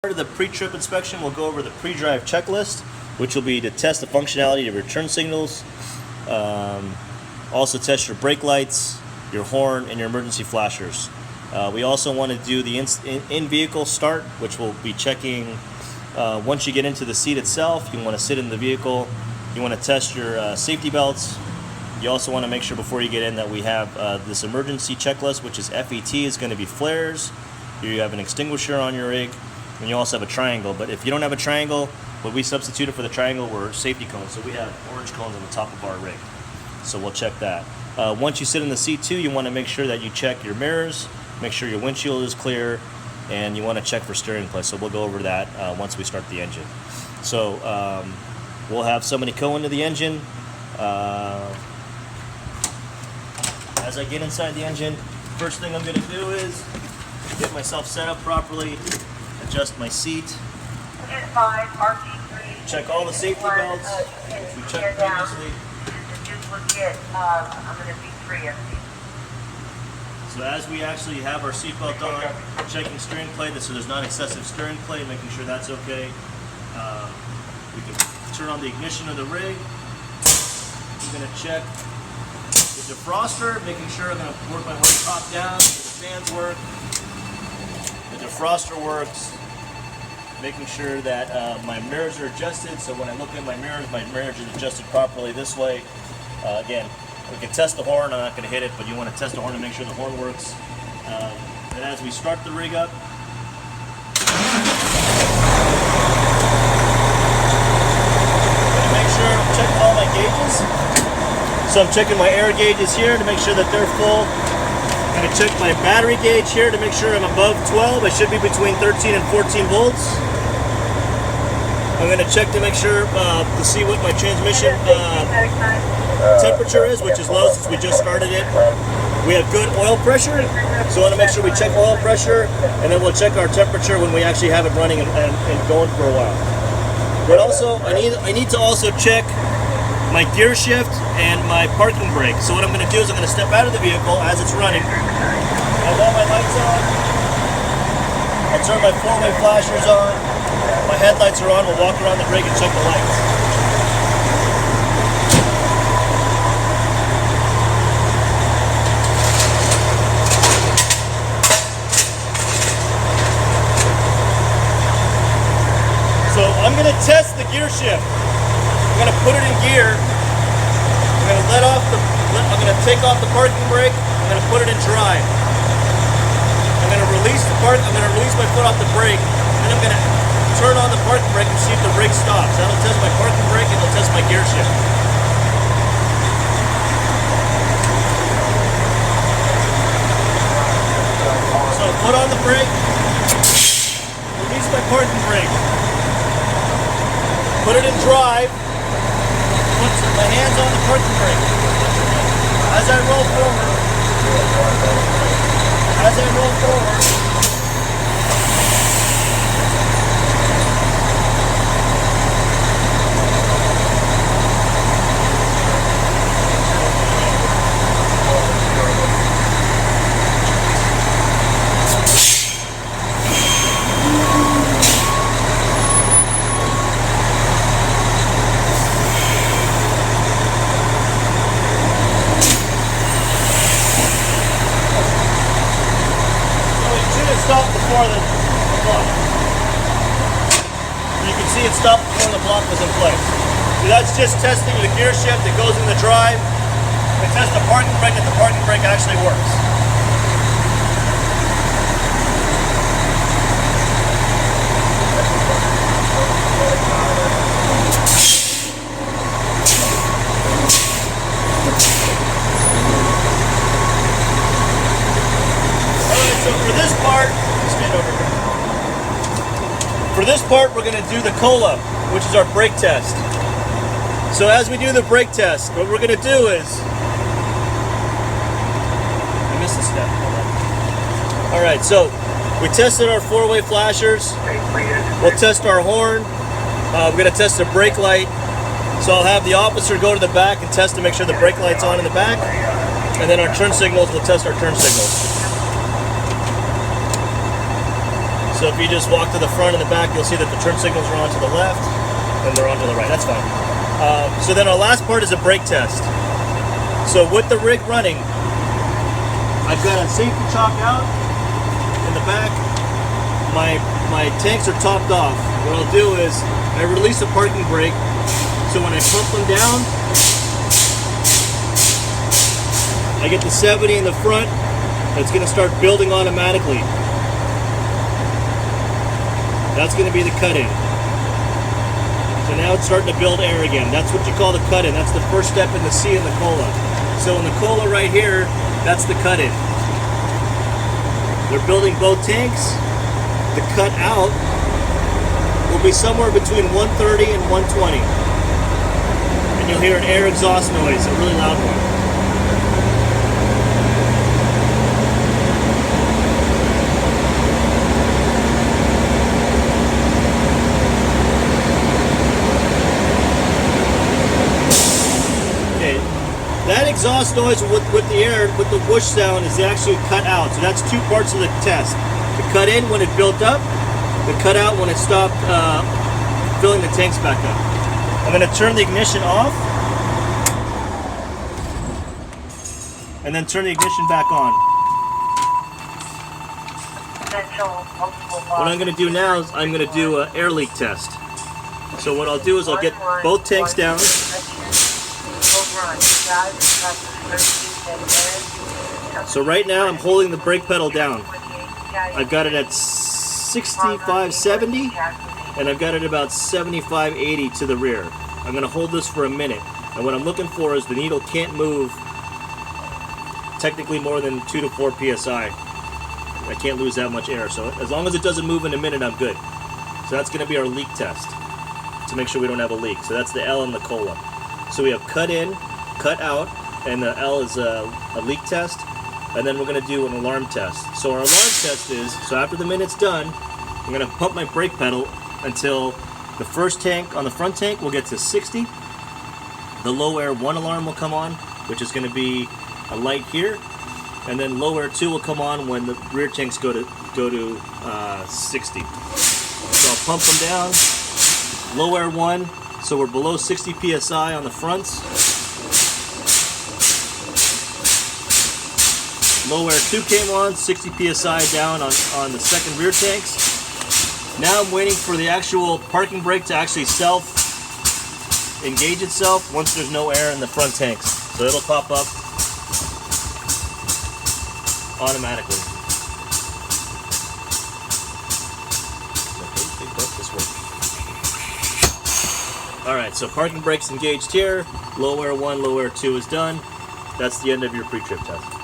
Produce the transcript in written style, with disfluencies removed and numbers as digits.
Part of the pre-trip inspection, we'll go over the pre-drive checklist, which will be to test the functionality of your turn signals, also test your brake lights, your horn, and your emergency flashers. We also want to do the in-vehicle start, which will be checking once you get into the seat itself. You want to sit in the vehicle. You want to test your safety belts. You also want to make sure before you get in that we have this emergency checklist, which is FET, is going to be flares. You have an extinguisher on your rig. And you also have a triangle, but if you don't have a triangle, what we substituted for the triangle were safety cones. So we have orange cones on the top of our rig. So we'll check that. Once you sit in the seat too, you want to make sure that you check your mirrors, make sure your windshield is clear, and you want to check for steering play. So we'll go over that once we start the engine. So we'll have somebody go into the engine. As I get inside the engine, first thing I'm going to do is get myself set up properly. Adjust my seat, check all the safety belts, which we checked previously. So as we actually have our seat belt on, checking steering play so there's not excessive steering play, making sure that's okay. We can turn on the ignition of the rig. We're going to check the defroster, making sure I'm going to work my way top down, the fans work. The defroster works, making sure that my mirrors are adjusted, so when I look at my mirrors are adjusted properly this way. Again, we can test the horn. I'm not going to hit it, but you want to test the horn to make sure the horn works. And as we start the rig up, make sure I'm checking all my gauges. So I'm checking my air gauges here to make sure that they're full. I'm going to check my battery gauge here to make sure I'm above 12. I should be between 13 and 14 volts. I'm going to check to make sure to see what my transmission temperature is, which is low since we just started it. We have good oil pressure, so I want to make sure we check oil pressure, and then we'll check our temperature when we actually have it running and going for a while. But also, I need to also check my gear shift and my parking brake. So what I'm going to do is I'm going to step out of the vehicle as it's running. I have all my lights on. I'll turn my four-way flashers on. My headlights are on. We'll walk around the rig and check the lights. So I'm going to test the gear shift. I'm going to put it in gear. I'm going to take off the parking brake. I'm going to put it in drive. I'm going to release my foot off the brake, and then I'm going to turn on the parking brake and see if the rig stops. That'll test my parking brake and it'll test my gear shift. So put on the brake, release my parking brake, put it in drive. Put my hands on the parking brake. As I roll forward, stop before the block. You can see it stopped before the block was in place. So that's just testing the gear shift that goes in the drive. We test the parking brake that the parking brake actually works. So for this part, we're going to do the COLA, which is our brake test. So as we do the brake test, what we're going to do is, I missed a step. All right, so we tested our four-way flashers. We'll test our horn. We're going to test the brake light. So I'll have the officer go to the back and test to make sure the brake light's on in the back. And then our turn signals, we'll test our turn signals. So if you just walk to the front and the back, you'll see that the turn signals are on to the left and they're on to the right. That's fine. So then our last part is a brake test. So with the rig running, I've got a safety chalk out in the back. My tanks are topped off. What I'll do is I release a parking brake, so when I pump them down, I get the 70 in the front, and it's going to start building automatically. That's going to be the cut-in. So now it's starting to build air again. That's what you call the cut-in. That's the first step in the C in the cola. So in the cola right here, that's the cut-in. They're building both tanks. The cut out will be somewhere between 130 and 120. And you'll hear an air exhaust noise, a really loud one. Okay, that exhaust noise with the air, with the whoosh sound, is actually cut out. So that's two parts of the test. The cut in when it built up, the cut out when it stopped filling the tanks back up. I'm going to turn the ignition off and then turn the ignition back on. What I'm going to do now is I'm going to do an air leak test. So what I'll do is I'll get both tanks down. So right now I'm holding the brake pedal down. I've got it at 65, 70, and I've got it about 75, 80 to the rear. I'm going to hold this for a minute, and what I'm looking for is the needle can't move technically more than 2 to 4 psi. I can't lose that much air, so as long as it doesn't move in a minute, I'm good. So that's going to be our leak test to make sure we don't have a leak. So that's the L and the cola. So we have cut in, cut out, and the L is a leak test. And then we're going to do an alarm test. So our alarm test is, so after the minute's done, I'm going to pump my brake pedal until the first tank on the front tank will get to 60. The low air 1 alarm will come on, which is going to be a light here. And then low air 2 will come on when the rear tanks go to 60. So I'll pump them down. Low air 1, so we're below 60 psi on the fronts. Low air 2 came on, 60 psi down on the second rear tanks. Now I'm waiting for the actual parking brake to actually self-engage itself once there's no air in the front tanks. So it'll pop up automatically. Alright, so parking brake's engaged here. Low air 1, low air 2 is done. That's the end of your pre-trip test.